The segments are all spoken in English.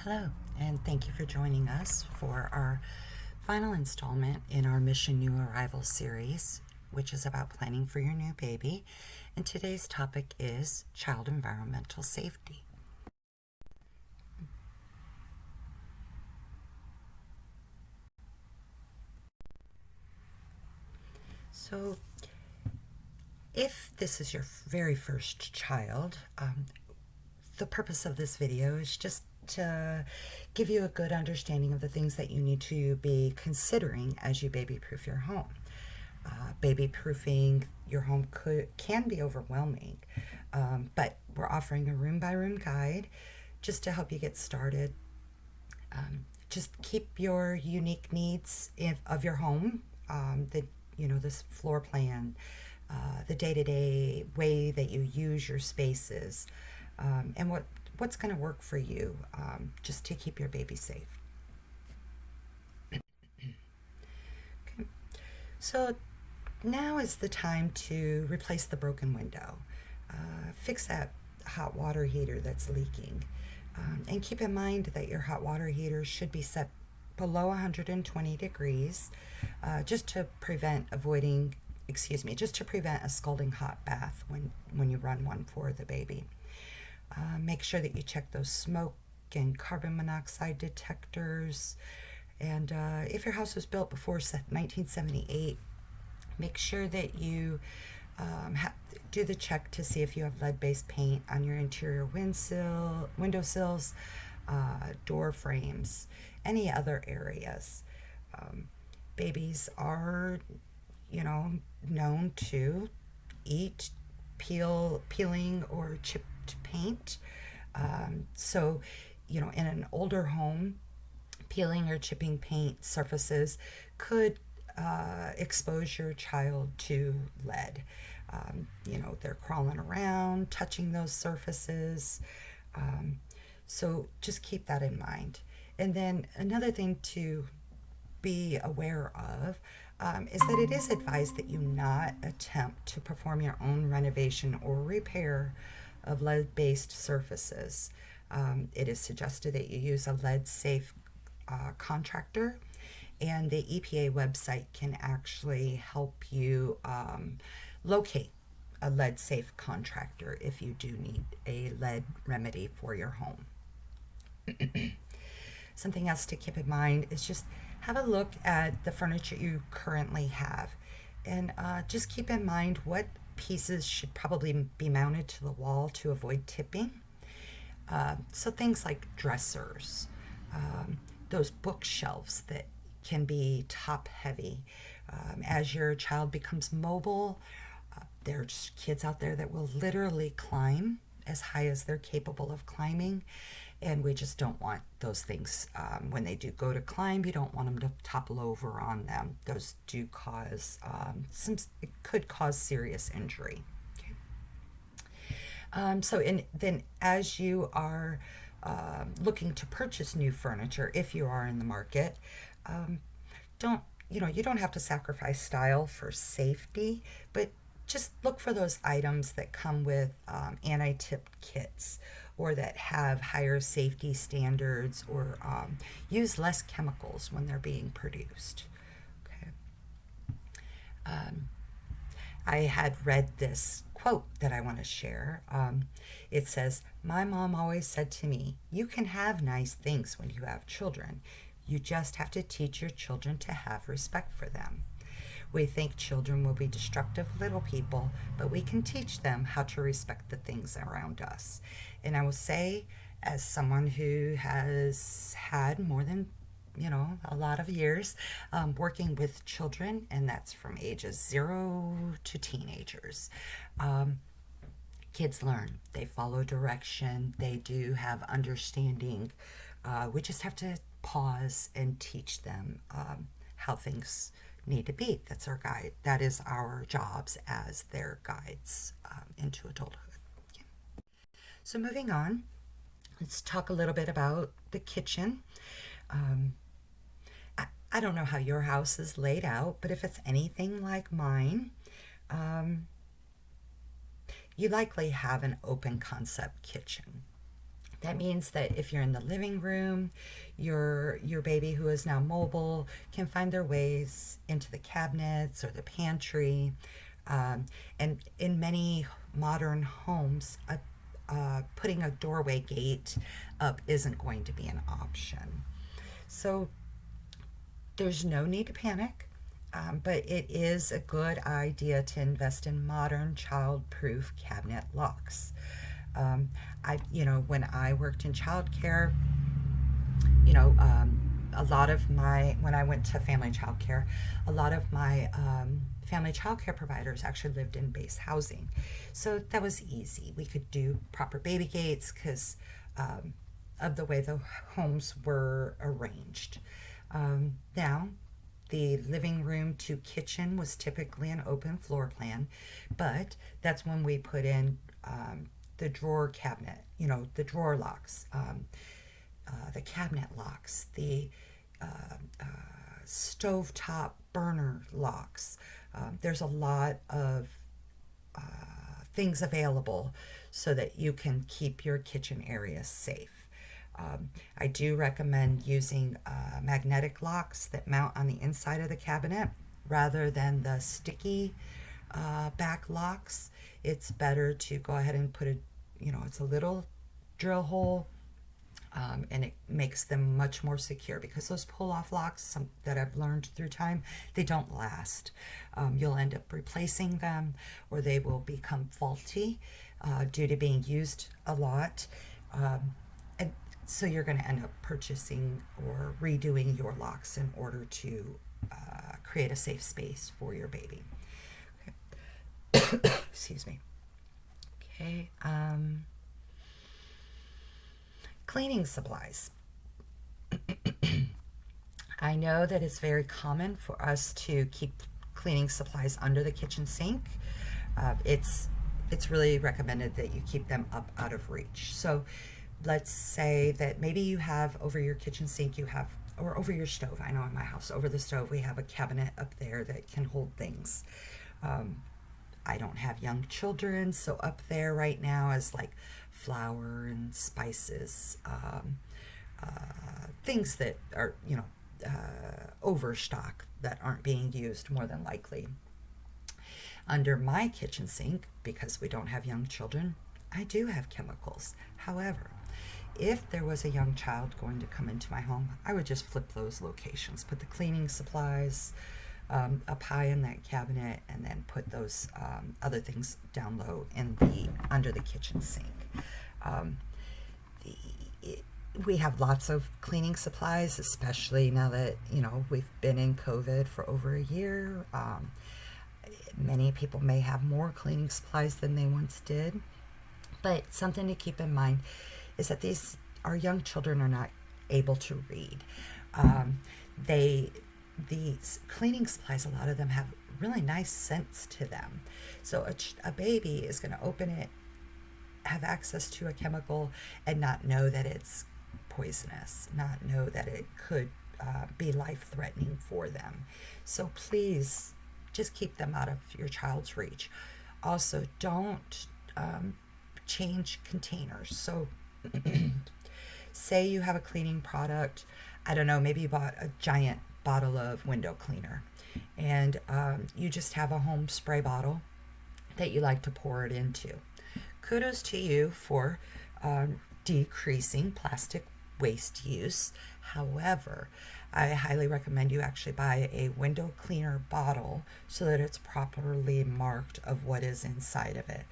Hello, and thank you for joining us for our final installment in our Mission New Arrival series, which is about planning for your new baby. And today's topic is child environmental safety. So, if this is your very first child, the purpose of this video is just to give you a good understanding of the things that you need to be considering as you baby-proof your home. Baby-proofing your home can be overwhelming, but we're offering a room-by-room guide just to help you get started. Just keep your unique needs of your home, this floor plan, the day-to-day way that you use your spaces, and what's going to work for you, just to keep your baby safe. Okay. So now is the time to replace the broken window, fix that hot water heater that's leaking, and keep in mind that your hot water heater should be set below 120 degrees, just to prevent a scalding hot bath when you run one for the baby. Make sure that you check those smoke and carbon monoxide detectors. And if your house was built before 1978, make sure that you do the check to see if you have lead-based paint on your interior windowsills, door frames, any other areas. Babies are, known to eat peeling or chipped paint. So, in an older home, peeling or chipping paint surfaces could expose your child to lead. They're crawling around, touching those surfaces. So just keep that in mind. And then another thing to be aware of is that it is advised that you not attempt to perform your own renovation or repair of lead-based surfaces. It is suggested that you use a lead-safe contractor, and the EPA website can actually help you locate a lead-safe contractor if you do need a lead remedy for your home. Something else to keep in mind is just have a look at the furniture you currently have, and just keep in mind what pieces should probably be mounted to the wall to avoid tipping. So things like dressers, those bookshelves that can be top heavy. As your child becomes mobile, there's kids out there that will literally climb as high as they're capable of climbing, and we just don't want those things. When they do go to climb, you don't want them to topple over on them. Those do cause it could cause serious injury. Okay. Then as you are looking to purchase new furniture, if you are in the market, you don't have to sacrifice style for safety, but just look for those items that come with anti-tip kits, or that have higher safety standards, or use less chemicals when they're being produced. Okay. I had read this quote that I want to share. It says, "My mom always said to me, you can have nice things when you have children. You just have to teach your children to have respect for them. We think children will be destructive little people, but we can teach them how to respect the things around us." And I will say, as someone who has had more than, a lot of years working with children, and that's from ages 0 to teenagers, kids learn. They follow direction. They do have understanding. We just have to pause and teach them how things need to be. That's our guide. That is our jobs as their guides into adulthood. Okay. So moving on, let's talk a little bit about the kitchen. I don't know how your house is laid out, but if it's anything like mine, you likely have an open concept kitchen. That means that if you're in the living room, your baby who is now mobile can find their ways into the cabinets or the pantry. And in many modern homes, putting a doorway gate up isn't going to be an option. So there's no need to panic, but it is a good idea to invest in modern child-proof cabinet locks. When I worked in childcare, a lot of when I went to family childcare, a lot of my family childcare providers actually lived in base housing. So that was easy. We could do proper baby gates because of the way the homes were arranged. Now, the living room to kitchen was typically an open floor plan, but that's when we put in the drawer cabinet, the drawer locks, the cabinet locks, the stovetop burner locks. There's a lot of things available so that you can keep your kitchen area safe. I do recommend using magnetic locks that mount on the inside of the cabinet rather than the sticky back locks. It's better to go ahead and put it's a little drill hole, and it makes them much more secure, because those pull-off locks that I've learned through time, they don't last. You'll end up replacing them, or they will become faulty due to being used a lot. And so you're going to end up purchasing or redoing your locks in order to create a safe space for your baby. Okay. Excuse me. Okay. Cleaning supplies. I know that it's very common for us to keep cleaning supplies under the kitchen sink. It's really recommended that you keep them up out of reach. So let's say that maybe you have over your kitchen sink, or over your stove. I know in my house, over the stove, we have a cabinet up there that can hold things. I don't have young children, so up there right now is like flour and spices, things that are, overstock that aren't being used more than likely. Under my kitchen sink, because we don't have young children, I do have chemicals. However, if there was a young child going to come into my home, I would just flip those locations, put the cleaning supplies up high in that cabinet, and then put those other things down low under the kitchen sink. We have lots of cleaning supplies, especially now that we've been in COVID for over a year. Many people may have more cleaning supplies than they once did, but something to keep in mind is that our young children are not able to read. These cleaning supplies, a lot of them have really nice scents to them. So a baby is going to open it, have access to a chemical, and not know that it's poisonous, not know that it could be life-threatening for them. So please just keep them out of your child's reach. Also, don't change containers. So say you have a cleaning product, I don't know, maybe you bought a giant bottle of window cleaner, and you just have a home spray bottle that you like to pour it into. Kudos to you for decreasing plastic waste use. However, I highly recommend you actually buy a window cleaner bottle so that it's properly marked of what is inside of it,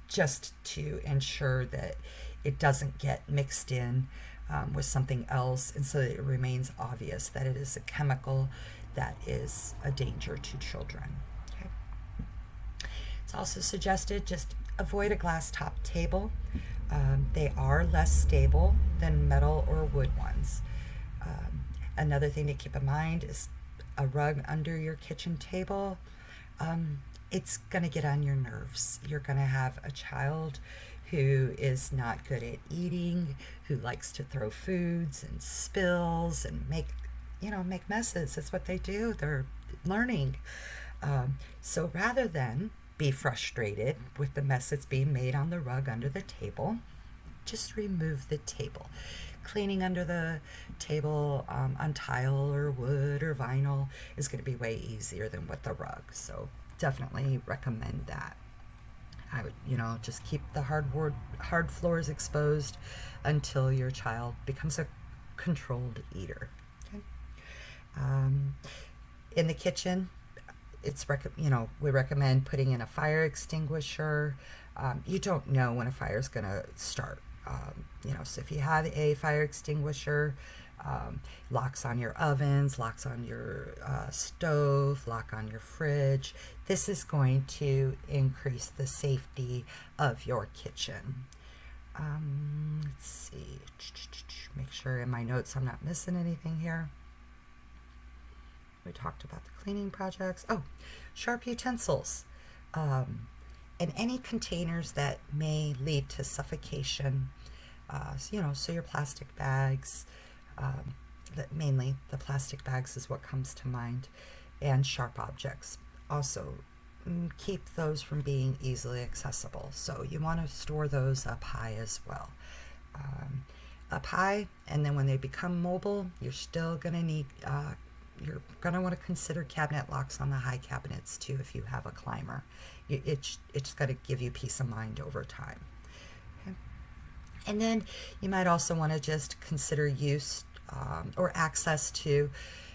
just to ensure that it doesn't get mixed in with something else, and so that it remains obvious that it is a chemical that is a danger to children. Okay. It's also suggested just avoid a glass top table. They are less stable than metal or wood ones. Another thing to keep in mind is a rug under your kitchen table. It's going to get on your nerves. You're going to have a child who is not good at eating, who likes to throw foods and spills and make messes. That's what they do. They're learning. So rather than be frustrated with the mess that's being made on the rug under the table, just remove the table. Cleaning under the table on tile or wood or vinyl is going to be way easier than with the rug. So definitely recommend that. I would, just keep the hard floors exposed until your child becomes a controlled eater. Okay. In the kitchen, we recommend putting in a fire extinguisher. You don't know when a fire is going to start. So if you have a fire extinguisher, locks on your ovens, locks on your stove, lock on your fridge, this is going to increase the safety of your kitchen. Let's see, make sure in my notes I'm not missing anything here. We talked about the cleaning projects. Oh, sharp utensils. And any containers that may lead to suffocation. So your plastic bags, mainly the plastic bags is what comes to mind, and sharp objects. Also, keep those from being easily accessible. So you want to store those up high as well. Up high, and then when they become mobile, you're still going to need, you're going to want to consider cabinet locks on the high cabinets too if you have a climber. It's going to give you peace of mind over time. Okay. And then you might also want to just consider use or access to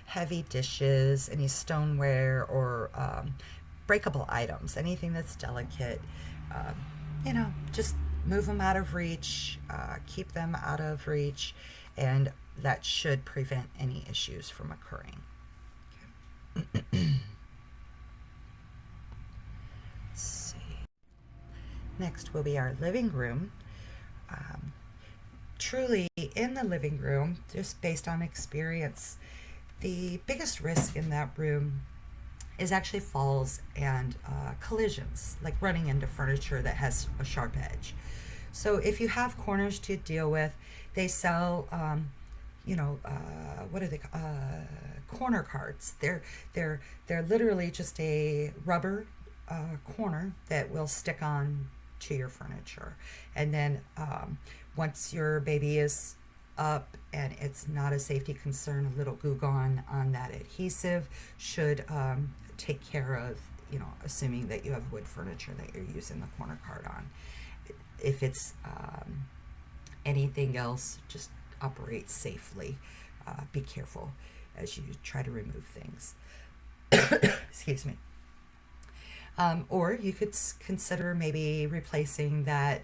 heavy dishes, any stoneware, or breakable items, anything that's delicate. Just move them out of reach, keep them out of reach, and that should prevent any issues from occurring. Okay. Let's see. Next will be our living room. Truly, in the living room, just based on experience, the biggest risk in that room is actually falls and collisions, like running into furniture that has a sharp edge. So if you have corners to deal with, they sell, what are they? Corner cards. They're literally just a rubber corner that will stick on to your furniture, and then once your baby is up and it's not a safety concern, a little Goo Gone on that adhesive should take care of, assuming that you have wood furniture that you're using the corner card on. If it's anything else, just operate safely. Be careful as you try to remove things. Excuse me. Or you could consider maybe replacing that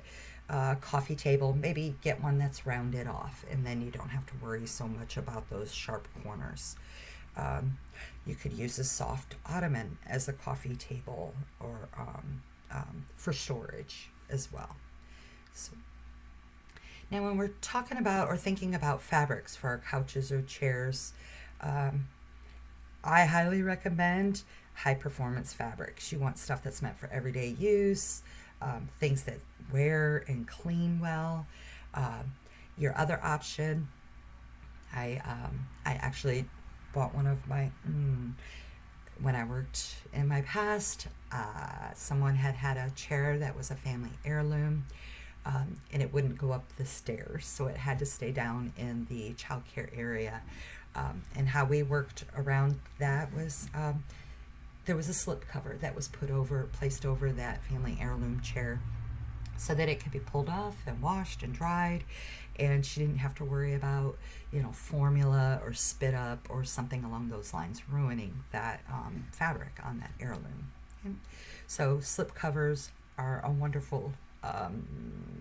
coffee table. Maybe get one that's rounded off, and then you don't have to worry so much about those sharp corners. You could use a soft ottoman as a coffee table, or for storage as well. So, now when we're talking about or thinking about fabrics for our couches or chairs, I highly recommend high performance fabrics. You want stuff that's meant for everyday use, things that wear and clean well. Your other option, I actually bought one of my, when I worked in my past, someone had a chair that was a family heirloom, and it wouldn't go up the stairs, so it had to stay down in the childcare area. And how we worked around that was there was a slip cover that was placed over that family heirloom chair so that it could be pulled off and washed and dried, and she didn't have to worry about, formula or spit up or something along those lines ruining that fabric on that heirloom. Okay? So slip covers are a wonderful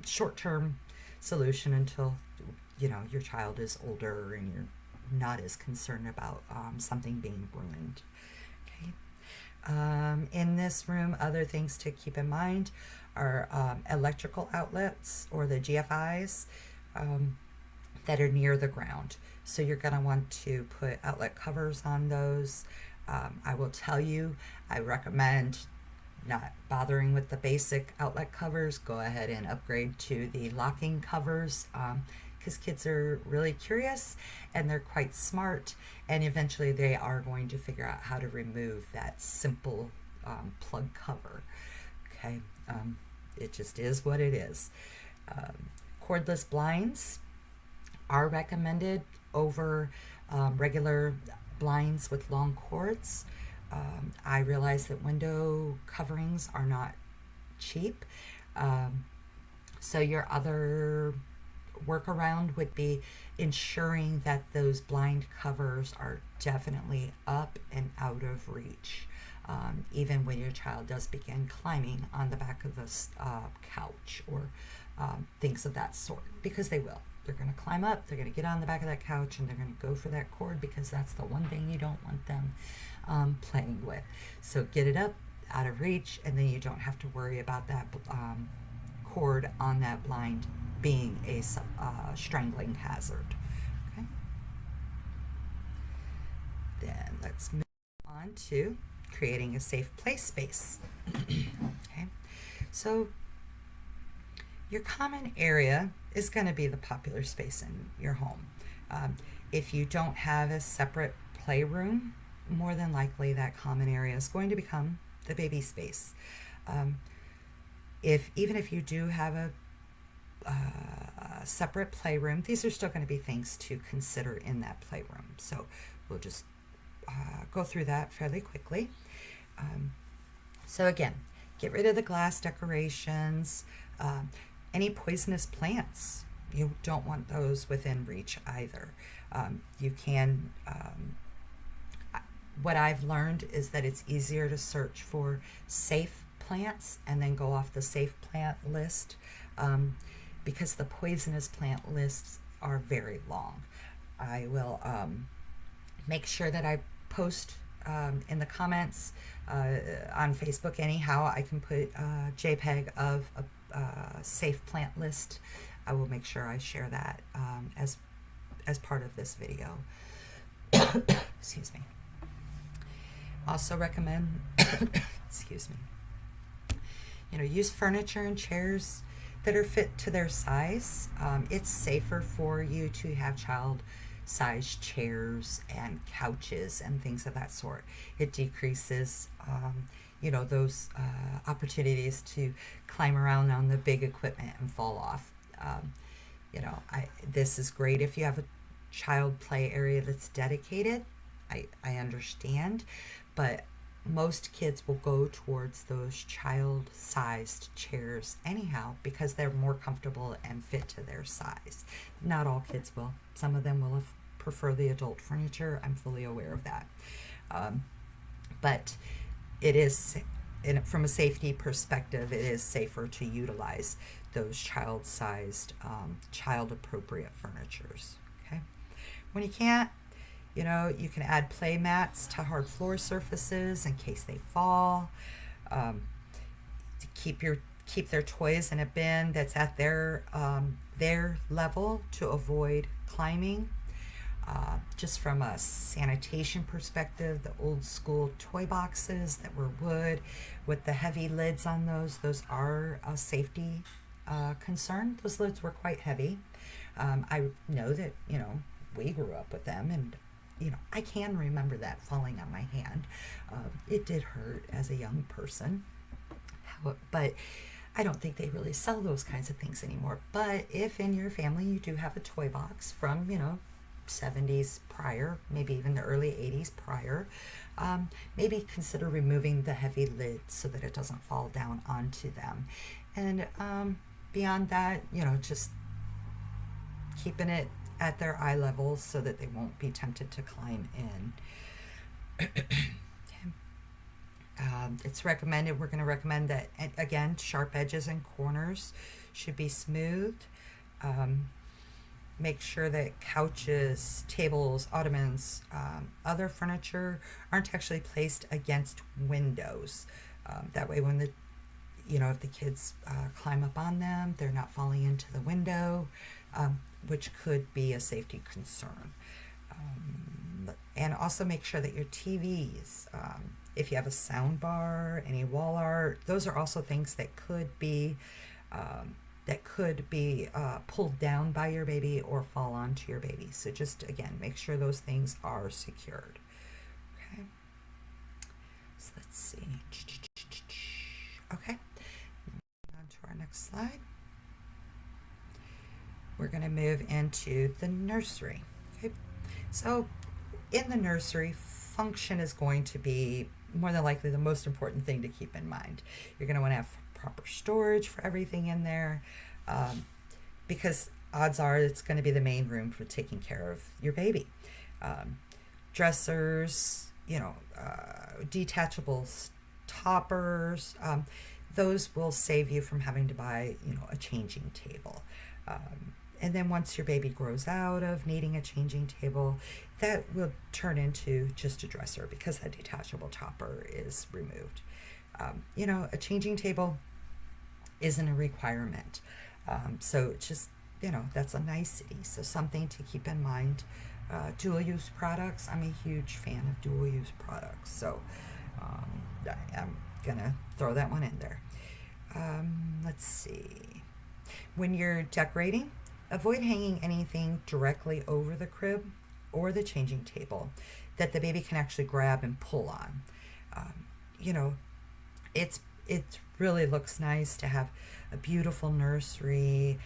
short-term solution until, your child is older and you're not as concerned about something being ruined. Okay. In this room, other things to keep in mind are electrical outlets, or the GFIs, that are near the ground. So you're going to want to put outlet covers on those. I will tell you, I recommend not bothering with the basic outlet covers. Go ahead and upgrade to the locking covers, because kids are really curious and they're quite smart, and eventually they are going to figure out how to remove that simple plug cover. Okay, it just is what it is. Cordless blinds are recommended over regular blinds with long cords. I realize that window coverings are not cheap. So your other workaround would be ensuring that those blind covers are definitely up and out of reach, even when your child does begin climbing on the back of the couch or things of that sort, because they will. They're going to climb up, they're going to get on the back of that couch, and they're going to go for that cord, because that's the one thing you don't want them playing with. So get it up, out of reach, and then you don't have to worry about that cord on that blind being a strangling hazard. Okay. Then let's move on to creating a safe play space. Okay. So your common area is going to be the popular space in your home. If you don't have a separate playroom, more than likely that common area is going to become the baby space. Even if you do have a separate playroom, these are still going to be things to consider in that playroom. So we'll just go through that fairly quickly. So again, get rid of the glass decorations, any poisonous plants. You don't want those within reach either. You can, what I've learned is that it's easier to search for safe plants and then go off the safe plant list, because the poisonous plant lists are very long. I will make sure that I post in the comments on Facebook anyhow. I can put a JPEG of a safe plant list. I will make sure I share that as part of this video. Excuse me. Also recommend, excuse me, use furniture and chairs that are fit to their size. It's safer for you to have child-sized chairs and couches and things of that sort. It decreases, those opportunities to climb around on the big equipment and fall off. This is great if you have a child play area that's dedicated. I understand, but most kids will go towards those child-sized chairs anyhow, because they're more comfortable and fit to their size. Not all kids will. Some of them will prefer the adult furniture. I'm fully aware of that. But it is, from a safety perspective, it is safer to utilize those child-sized, child-appropriate furnitures. Okay. When you can't, you can add play mats to hard floor surfaces in case they fall. To keep their toys in a bin that's at their level to avoid climbing. Just from a sanitation perspective, the old school toy boxes that were wood with the heavy lids on those are a safety concern. Those lids were quite heavy. I know that, we grew up with them, and I can remember that falling on my hand. It did hurt as a young person, but I don't think they really sell those kinds of things anymore. But if in your family you do have a toy box from, 70s prior, maybe even the early 80s prior, maybe consider removing the heavy lid so that it doesn't fall down onto them. And beyond that, just keeping it at their eye level so that they won't be tempted to climb in. It's recommended, we're going to recommend that, again, sharp edges and corners should be smoothed. Make sure that couches, tables, ottomans, other furniture aren't actually placed against windows. That way when if the kids climb up on them, they're not falling into the window, which could be a safety concern. And also make sure that your TVs, if you have a sound bar, any wall art, those are also things that could be pulled down by your baby or fall onto your baby. So just, again, make sure those things are secured. Okay. So let's see. Okay. Moving on to our next slide. we're going to move into the nursery. Okay, so in the nursery, function is going to be more than likely the most important thing to keep in mind. You're going to want to have proper storage for everything in there, because odds are it's going to be the main room for taking care of your baby. Dressers, detachables, toppers, those will save you from having to buy, a changing table. And then once your baby grows out of needing a changing table, that will turn into just a dresser because that detachable topper is removed. A changing table isn't a requirement. So just, that's a nicety. So something to keep in mind. Dual-use products, I'm a huge fan of dual-use products. So I'm going to throw that one in there. Let's see. When you're decorating, avoid hanging anything directly over the crib or the changing table that the baby can actually grab and pull on. It really looks nice to have a beautiful nursery,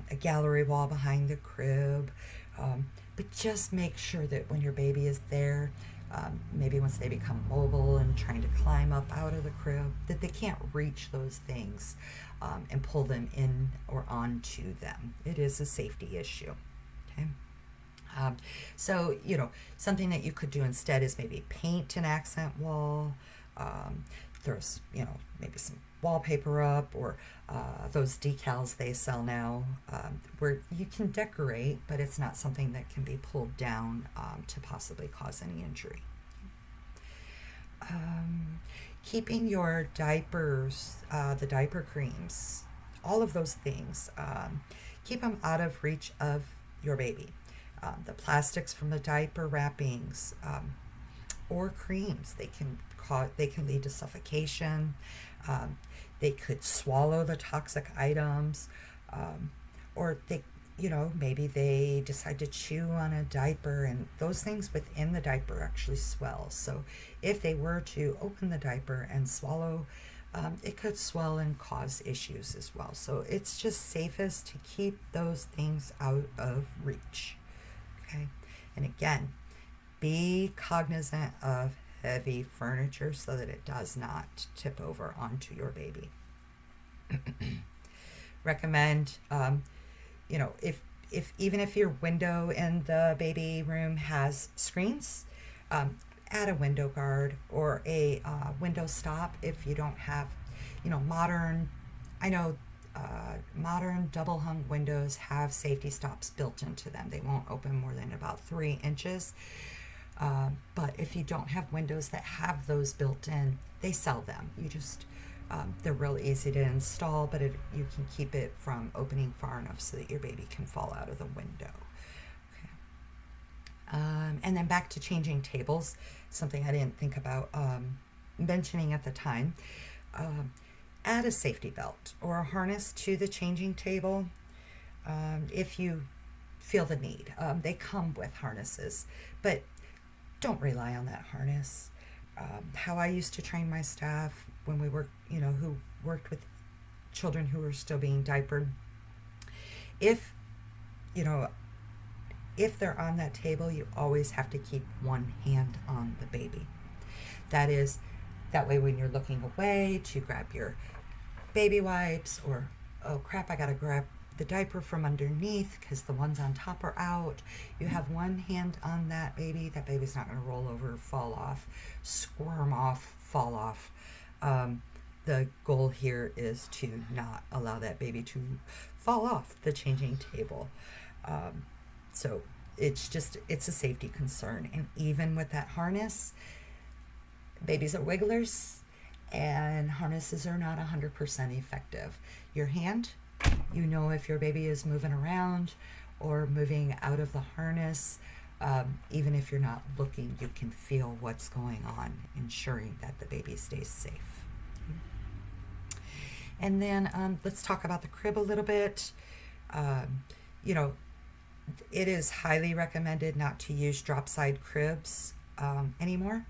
a gallery wall behind the crib, but just make sure that when your baby is there, maybe once they become mobile and trying to climb up out of the crib, that they can't reach those things and pull them in or onto them. It is a safety issue. Okay. So, something that you could do instead is maybe paint an accent wall, throw, maybe some wallpaper up, or those decals they sell now, where you can decorate, but it's not something that can be pulled down to possibly cause any injury. Keeping your diapers, the diaper creams, all of those things, keep them out of reach of your baby. The plastics from the diaper wrappings, or creams, they can lead to suffocation. They could swallow the toxic items, or maybe they decide to chew on a diaper, and those things within the diaper actually swell. So if they were to open the diaper and swallow, it could swell and cause issues as well. So it's just safest to keep those things out of reach. Okay, and again, be cognizant of heavy furniture so that it does not tip over onto your baby. Recommend, if even if your window in the baby room has screens, add a window guard or a window stop if you don't have, modern. I know modern double hung windows have safety stops built into them. They won't open more than about 3 inches. But if you don't have windows that have those built in, they sell them. You just, they're real easy to install, but you can keep it from opening far enough so that your baby can fall out of the window. Okay. And then back to changing tables, something I didn't think about mentioning at the time. Add a safety belt or a harness to the changing table if you feel the need. They come with harnesses, but don't rely on that harness. How I used to train my staff when we worked, who worked with children who were still being diapered, if they're on that table, you always have to keep one hand on the baby. That way when you're looking away to grab your baby wipes, or, oh crap, I gotta grab the diaper from underneath because the ones on top are out, you have one hand on that baby's not going to roll over, fall off, squirm off, fall off. The goal here is to not allow that baby to fall off the changing table. So it's a safety concern. And even with that harness, babies are wigglers, and harnesses are not 100% effective. Your hand, if your baby is moving around or moving out of the harness, even if you're not looking, you can feel what's going on, ensuring that the baby stays safe. And then let's talk about the crib a little bit. It is highly recommended not to use drop side cribs anymore.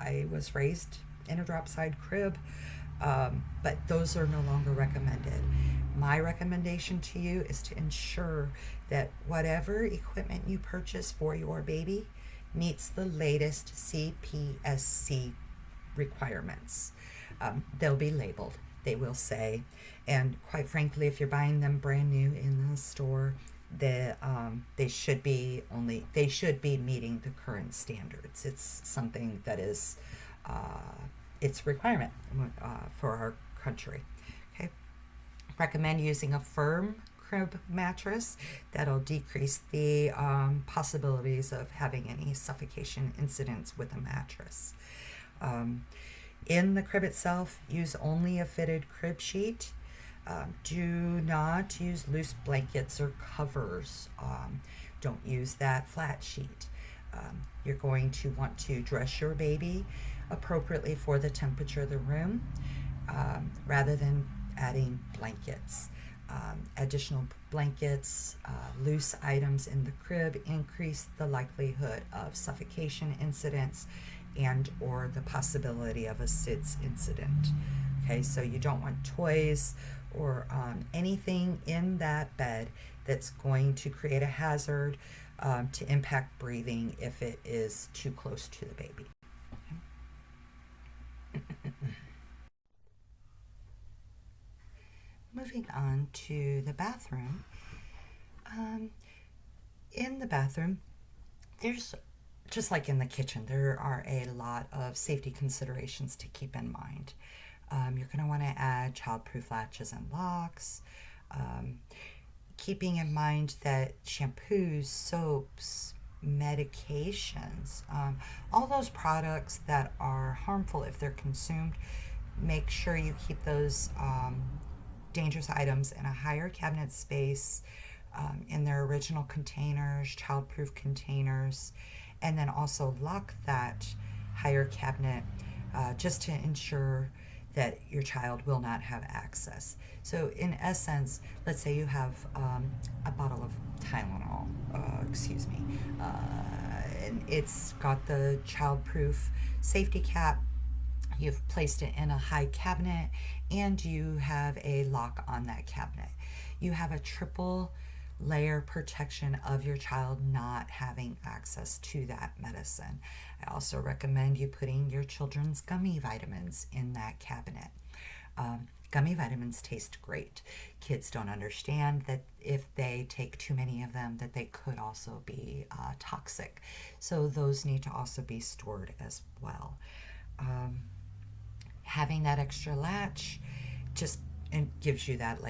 I was raised in a drop side crib, but those are no longer recommended. My recommendation to you is to ensure that whatever equipment you purchase for your baby meets the latest CPSC requirements. They'll be labeled. They will say, and quite frankly, if you're buying them brand new in the store, they should be meeting the current standards. It's something that is it's requirement for our country. Okay, recommend using a firm crib mattress. That'll decrease the possibilities of having any suffocation incidents with a mattress. In the crib itself, use only a fitted crib sheet. Do not use loose blankets or covers. Don't use that flat sheet. You're going to want to dress your baby appropriately for the temperature of the room, rather than adding blankets. Additional blankets, loose items in the crib increase the likelihood of suffocation incidents and or the possibility of a SIDS incident. Okay, so you don't want toys or anything in that bed that's going to create a hazard to impact breathing if it is too close to the baby. Moving on to the bathroom. In the bathroom, there's, just like in the kitchen, there are a lot of safety considerations to keep in mind. You're going to want to add childproof latches and locks, keeping in mind that shampoos, soaps, medications, all those products that are harmful if they're consumed, make sure you keep those dangerous items in a higher cabinet space, in their original containers, childproof containers, and then also lock that higher cabinet just to ensure that your child will not have access. So in essence, let's say you have a bottle of Tylenol, and it's got the childproof safety cap. You've placed it in a high cabinet and you have a lock on that cabinet. You have a triple layer protection of your child not having access to that medicine. I also recommend you putting your children's gummy vitamins in that cabinet. Gummy vitamins taste great. Kids don't understand that if they take too many of them, that they could also be toxic. So those need to also be stored as well. Having that extra latch just gives you that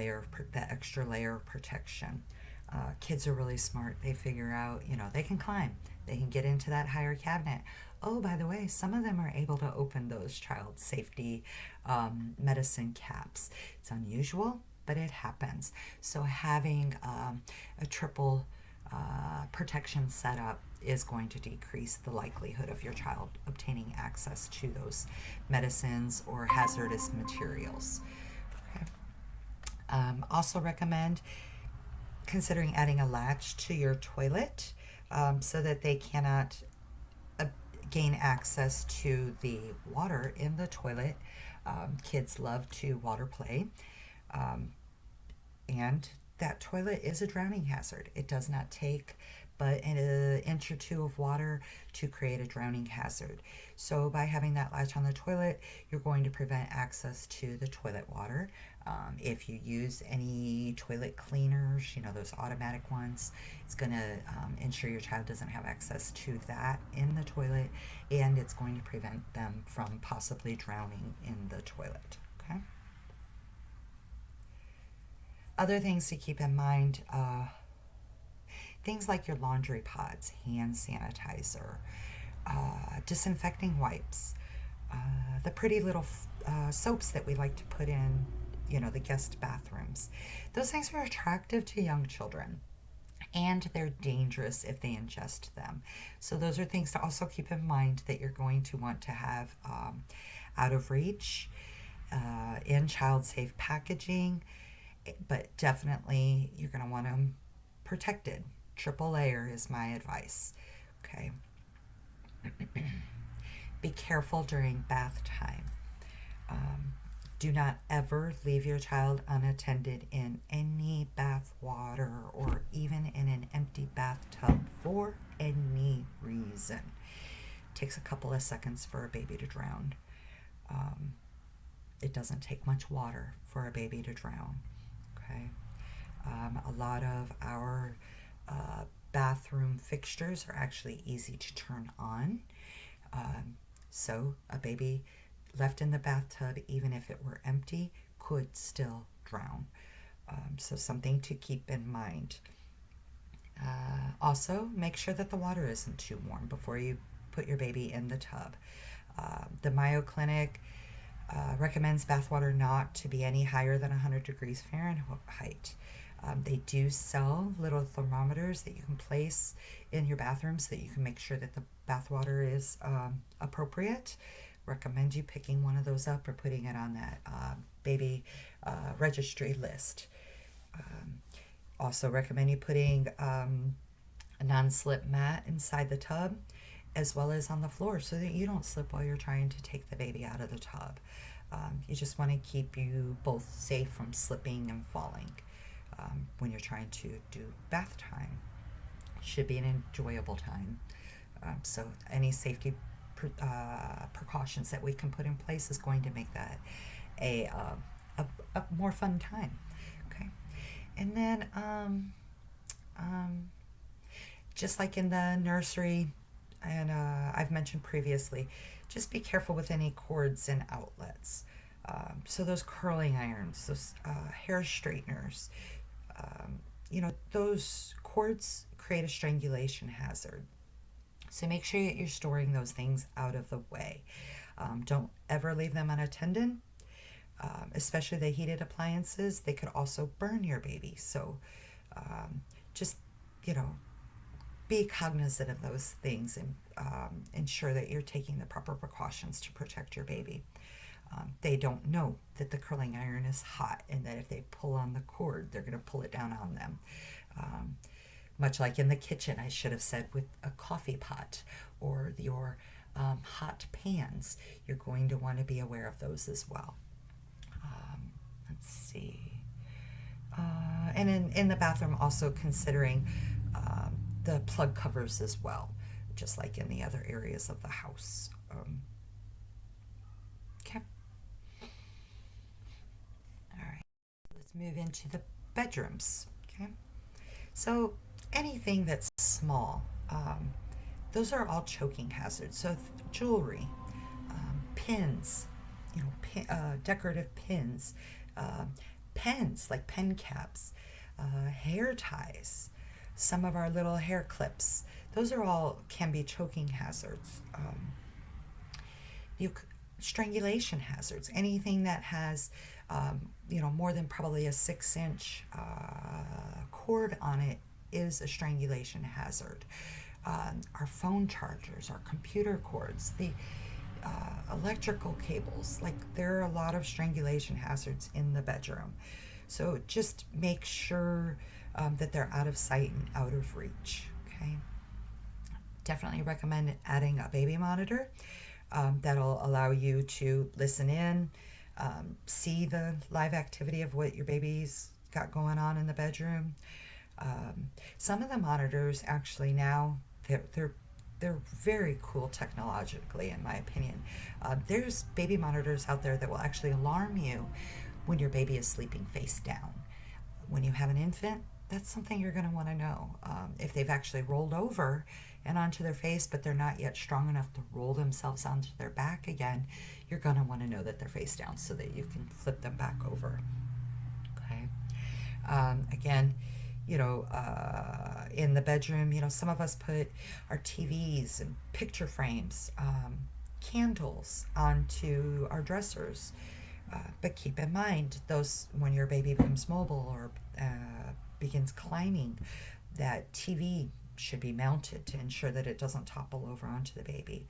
extra layer of protection. Kids are really smart. They figure out, they can climb. They can get into that higher cabinet. Oh, by the way, some of them are able to open those child safety medicine caps. It's unusual, but it happens. So having a triple protection setup is going to decrease the likelihood of your child obtaining access to those medicines or hazardous materials. Okay. Also recommend considering adding a latch to your toilet so that they cannot gain access to the water in the toilet. Kids love to water play, and that toilet is a drowning hazard. It does not take but an inch or two of water to create a drowning hazard. So by having that latch on the toilet, you're going to prevent access to the toilet water. If you use any toilet cleaners, those automatic ones, it's going to ensure your child doesn't have access to that in the toilet, and it's going to prevent them from possibly drowning in the toilet. Okay. Other things to keep in mind, things like your laundry pods, hand sanitizer, disinfecting wipes, the pretty little soaps that we like to put in, the guest bathrooms. Those things are attractive to young children, and they're dangerous if they ingest them. So those are things to also keep in mind that you're going to want to have out of reach, in child-safe packaging, but definitely you're going to want them protected. Triple layer is my advice. Okay. Be careful during bath time. Do not ever leave your child unattended in any bath water or even in an empty bathtub for any reason. It takes a couple of seconds for a baby to drown. It doesn't take much water for a baby to drown. Okay. A lot of our bathroom fixtures are actually easy to turn on. So a baby left in the bathtub, even if it were empty, could still drown. So something to keep in mind. Also, make sure that the water isn't too warm before you put your baby in the tub. The Mayo Clinic recommends bathwater not to be any higher than 100 degrees Fahrenheit. They do sell little thermometers that you can place in your bathroom so that you can make sure that the bathwater is appropriate. Recommend you picking one of those up or putting it on that baby registry list. Also recommend you putting a non-slip mat inside the tub as well as on the floor so that you don't slip while you're trying to take the baby out of the tub. You just want to keep you both safe from slipping and falling when you're trying to do bath time. Should be an enjoyable time. So any safety precautions that we can put in place is going to make that a more fun time. Okay, and then just like in the nursery, and I've mentioned previously, just be careful with any cords and outlets. So those curling irons, those hair straighteners, those cords create a strangulation hazard. So make sure that you're storing those things out of the way. Don't ever leave them unattended, especially the heated appliances. They could also burn your baby. So just, be cognizant of those things and ensure that you're taking the proper precautions to protect your baby. They don't know that the curling iron is hot and that if they pull on the cord, they're going to pull it down on them. Much like in the kitchen, I should have said with a coffee pot or your hot pans, you're going to want to be aware of those as well. Let's see. And in the bathroom, also considering the plug covers as well, just like in the other areas of the house. Okay. All right. Let's move into the bedrooms. Okay. So anything that's small, those are all choking hazards. So jewelry, pins, decorative pins, pens like pen caps, hair ties, some of our little hair clips. Those are all can be choking hazards. Strangulation hazards. Anything that has, more than probably a 6-inch cord on it is a strangulation hazard. Our phone chargers, our computer cords, the electrical cables, there are a lot of strangulation hazards in the bedroom. So just make sure that they're out of sight and out of reach. Okay. Definitely recommend adding a baby monitor. That'll allow you to listen in, see the live activity of what your baby's got going on in the bedroom. Some of the monitors actually now, they're very cool technologically, in my opinion. There's baby monitors out there that will actually alarm you when your baby is sleeping face down. When you have an infant, that's something you're going to want to know. If they've actually rolled over and onto their face, but they're not yet strong enough to roll themselves onto their back again, you're going to want to know that they're face down so that you can flip them back over. Okay. Again, in the bedroom, some of us put our TVs and picture frames, candles onto our dressers. But keep in mind, those when your baby becomes mobile or begins climbing, that TV should be mounted to ensure that it doesn't topple over onto the baby.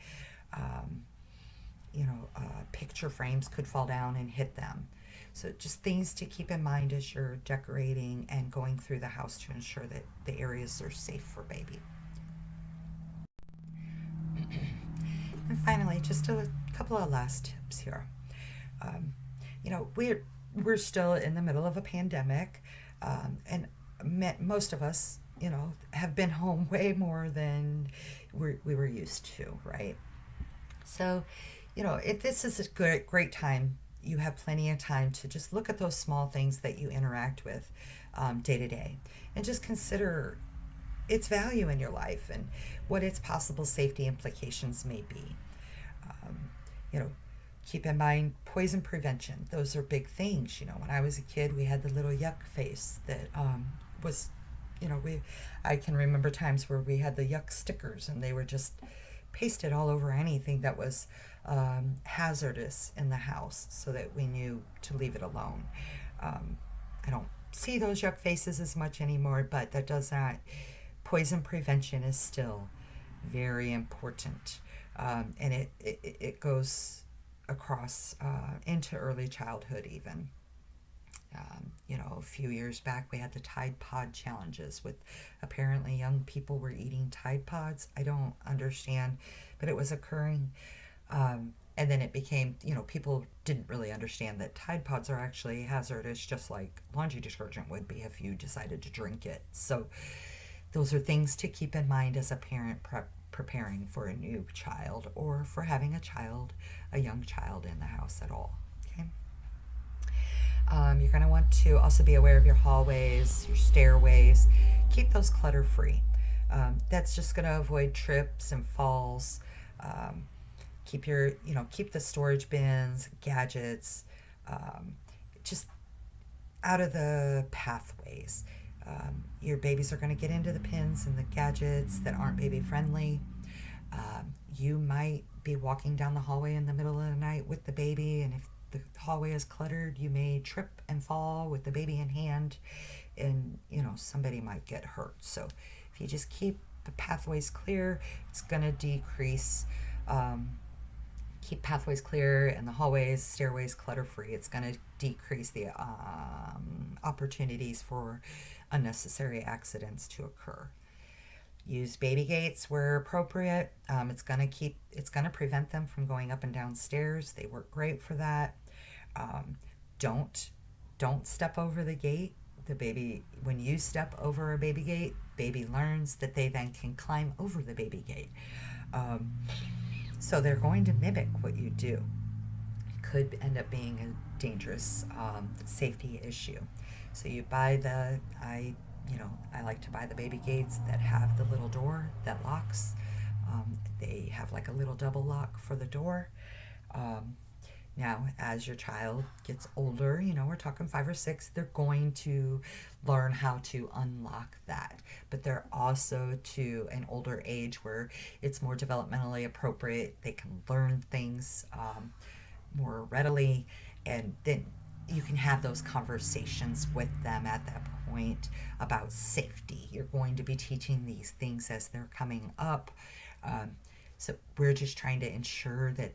Picture frames could fall down and hit them. So just things to keep in mind as you're decorating and going through the house to ensure that the areas are safe for baby. And finally, just a couple of last tips here. we're still in the middle of a pandemic, and most of us, have been home way more than we were used to, right? So, this is a great time. You have plenty of time to just look at those small things that you interact with day to day, and just consider its value in your life and what its possible safety implications may be. Um, you know, Keep in mind poison prevention. Those are big things. When I was a kid, we had the little yuck face that was, we I can remember times where we had the yuck stickers and they were just pasted all over anything that was hazardous in the house so that we knew to leave it alone. I don't see those yuck faces as much anymore, but that does not. Poison prevention is still very important, and it goes across into early childhood even. A few years back we had the Tide Pod challenges with apparently young people were eating Tide Pods. I don't understand, but it was occurring. And then it became, people didn't really understand that Tide Pods are actually hazardous, just like laundry detergent would be if you decided to drink it. So those are things to keep in mind as a parent preparing for a new child or for having a young child in the house at all. Okay. You're going to want to also be aware of your hallways, your stairways. Keep those clutter free. That's just going to avoid trips and falls. Keep keep the storage bins, gadgets, just out of the pathways. Your babies are going to get into the pins and the gadgets that aren't baby friendly. You might be walking down the hallway in the middle of the night with the baby, and if the hallway is cluttered, you may trip and fall with the baby in hand, and somebody might get hurt. So if you just keep the pathways clear, it's going to decrease. Keep pathways clear and the hallways, stairways clutter free. It's going to decrease the opportunities for unnecessary accidents to occur. Use baby gates where appropriate. It's going to prevent them from going up and down stairs. They work great for that. Don't step over the gate. The baby, when you step over a baby gate, baby learns that they then can climb over the baby gate. So they're going to mimic what you do. It could end up being a dangerous safety issue. So you buy I like to buy the baby gates that have the little door that locks. They have like a little double lock for the door. Now, as your child gets older, we're talking 5 or 6, they're going to learn how to unlock that. But they're also to an older age where it's more developmentally appropriate. They can learn things more readily, and then you can have those conversations with them at that point about safety. You're going to be teaching these things as they're coming up. So we're just trying to ensure that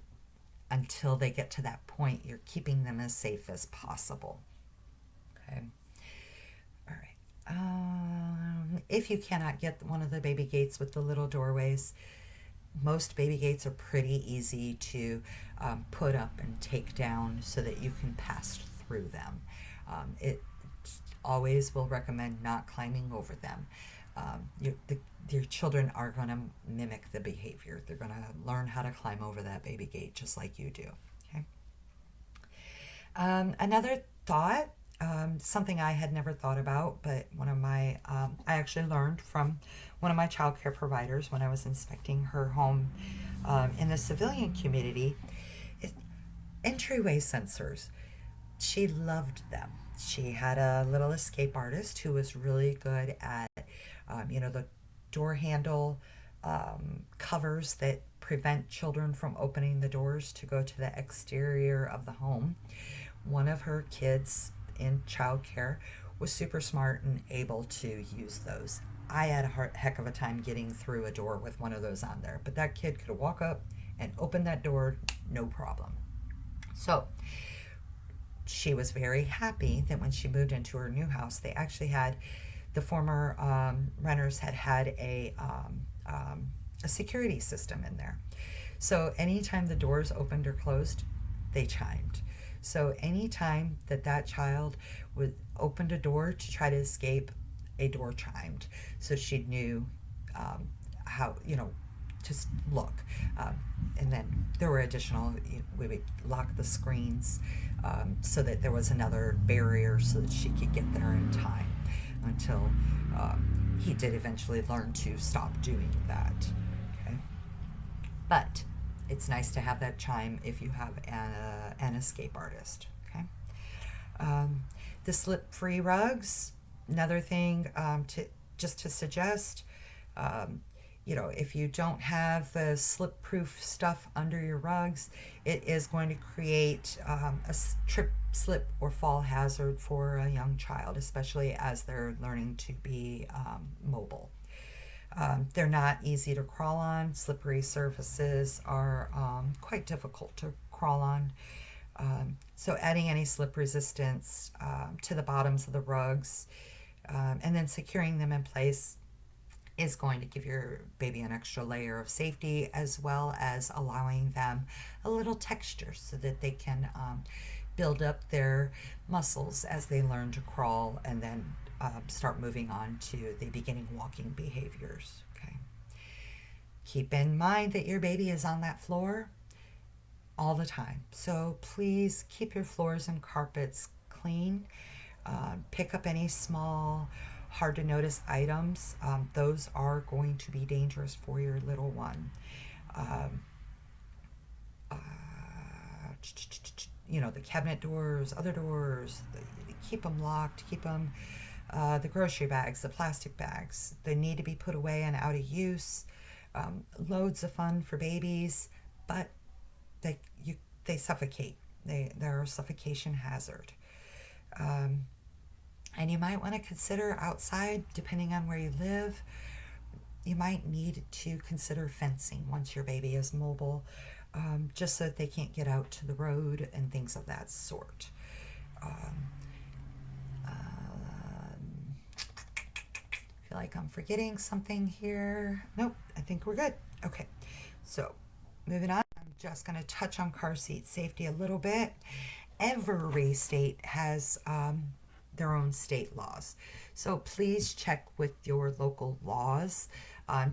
until they get to that point, you're keeping them as safe as possible. Okay. All right. If you cannot get one of the baby gates with the little doorways, most baby gates are pretty easy to put up and take down so that you can pass through them. It always will recommend not climbing over them. Your children are going to mimic the behavior. They're going to learn how to climb over that baby gate just like you do. Okay. Another thought, something I had never thought about, but I actually learned from one of my child care providers when I was inspecting her home in the civilian community, entryway sensors. She loved them. She had a little escape artist who was really good at, the door handle covers that prevent children from opening the doors to go to the exterior of the home. One of her kids in childcare was super smart and able to use those. I had a heck of a time getting through a door with one of those on there, but that kid could walk up and open that door, no problem. So she was very happy that when she moved into her new house, they actually had the former renters had a security system in there. So anytime the doors opened or closed, they chimed. So anytime that that child would opened a door to try to escape, a door chimed, so she knew how, just look. Um, and then there were additional, we would lock the screens so that there was another barrier so that she could get there in time until he did eventually learn to stop doing that. Okay. But it's nice to have that chime if you have an escape artist. Okay. The slip-free rugs, another thing to suggest. If you don't have the slip-proof stuff under your rugs, it is going to create a trip, slip, or fall hazard for a young child, especially as they're learning to be mobile. They're not easy to crawl on. Slippery surfaces are quite difficult to crawl on. So adding any slip resistance to the bottoms of the rugs and then securing them in place is going to give your baby an extra layer of safety, as well as allowing them a little texture so that they can build up their muscles as they learn to crawl and then start moving on to the beginning walking behaviors. Okay. Keep in mind that your baby is on that floor all the time. So please keep your floors and carpets clean. Pick up any small, hard to notice items. Those are going to be dangerous for your little one. The cabinet doors, other doors, keep them locked, keep them, the grocery bags, the plastic bags, they need to be put away and out of use. Loads of fun for babies, but they suffocate. They're a suffocation hazard. And you might want to consider outside, depending on where you live, you might need to consider fencing once your baby is mobile, just so that they can't get out to the road and things of that sort. I feel like I'm forgetting something here. Nope, I think we're good. Okay, so moving on. I'm just going to touch on car seat safety a little bit. Every state has their own state laws. So please check with your local laws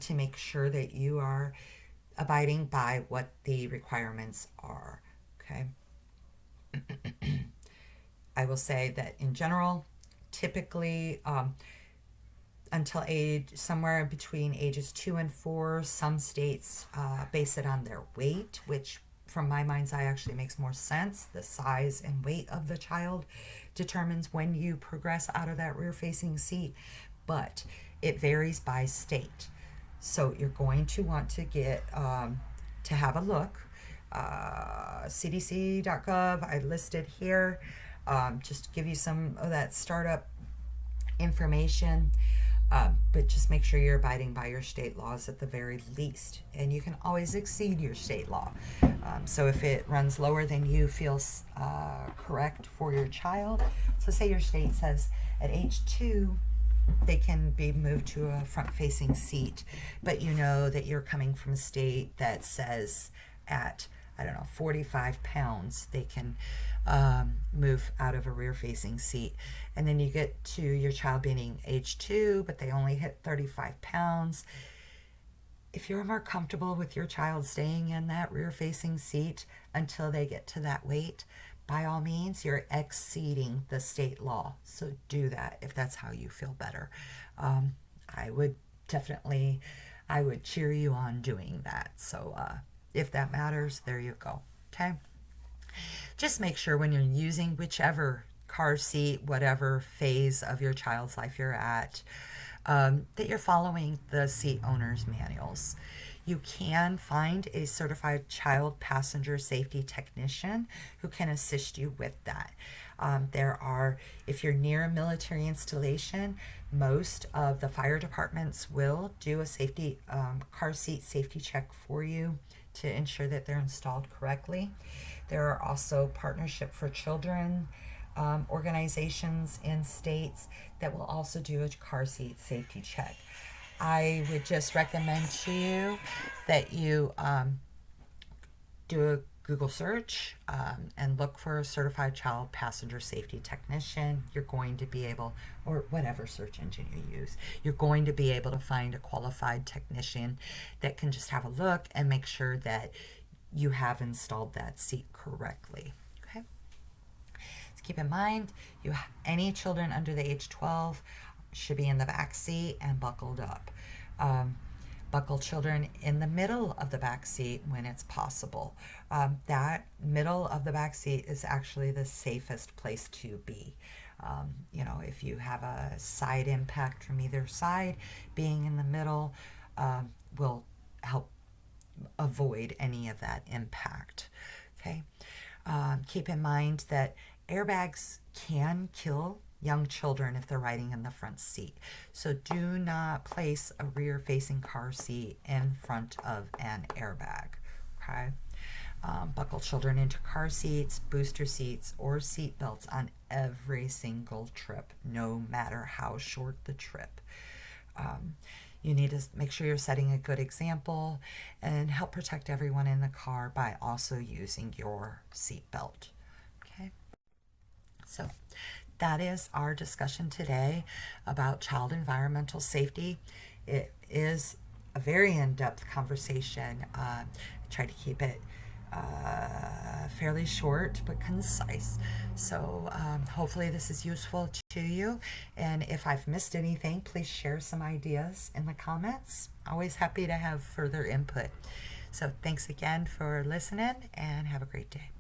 to make sure that you are abiding by what the requirements are. Okay. I will say that in general, typically until somewhere between ages 2 and 4, some states base it on their weight, which from my mind's eye actually makes more sense. The size and weight of the child determines when you progress out of that rear-facing seat, but it varies by state. So you're going to want to get to have a look. CDC.gov, I listed here, just to give you some of that startup information. But just make sure you're abiding by your state laws at the very least. And you can always exceed your state law. So if it runs lower than you feel correct for your child, so say your state says at age 2, they can be moved to a front-facing seat, but you know that you're coming from a state that says at, 45 pounds, they can move out of a rear-facing seat. And then you get to your child being age 2, but they only hit 35 pounds. If you're more comfortable with your child staying in that rear-facing seat until they get to that weight, by all means, you're exceeding the state law. So do that if that's how you feel better. I would cheer you on doing that. So if that matters, there you go. Okay. Just make sure when you're using whichever car seat, whatever phase of your child's life you're at, that you're following the seat owner's manuals. You can find a certified child passenger safety technician who can assist you with that. If you're near a military installation, most of the fire departments will do a safety car seat safety check for you to ensure that they're installed correctly. There are also Partnership for Children organizations in states that will also do a car seat safety check. I would just recommend to you that you do a Google search and look for a certified child passenger safety technician. You're going to be able, or whatever search engine you use, you're going to be able to find a qualified technician that can just have a look and make sure that you have installed that seat correctly. Okay. So keep in mind, any children under the age 12 should be in the back seat and buckled up. Buckle children in the middle of the back seat when it's possible. That middle of the back seat is actually the safest place to be. If you have a side impact from either side, being in the middle will help avoid any of that impact. Okay. Keep in mind that airbags can kill young children if they're riding in the front seat. So do not place a rear-facing car seat in front of an airbag. Okay. Buckle children into car seats, booster seats, or seat belts on every single trip, no matter how short the trip. You need to make sure you're setting a good example and help protect everyone in the car by also using your seat belt. Okay. So that is our discussion today about child environmental safety. It is a very in-depth conversation. Try to keep it fairly short but concise. So hopefully this is useful to you. And if I've missed anything, please share some ideas in the comments. Always happy to have further input. So thanks again for listening and have a great day.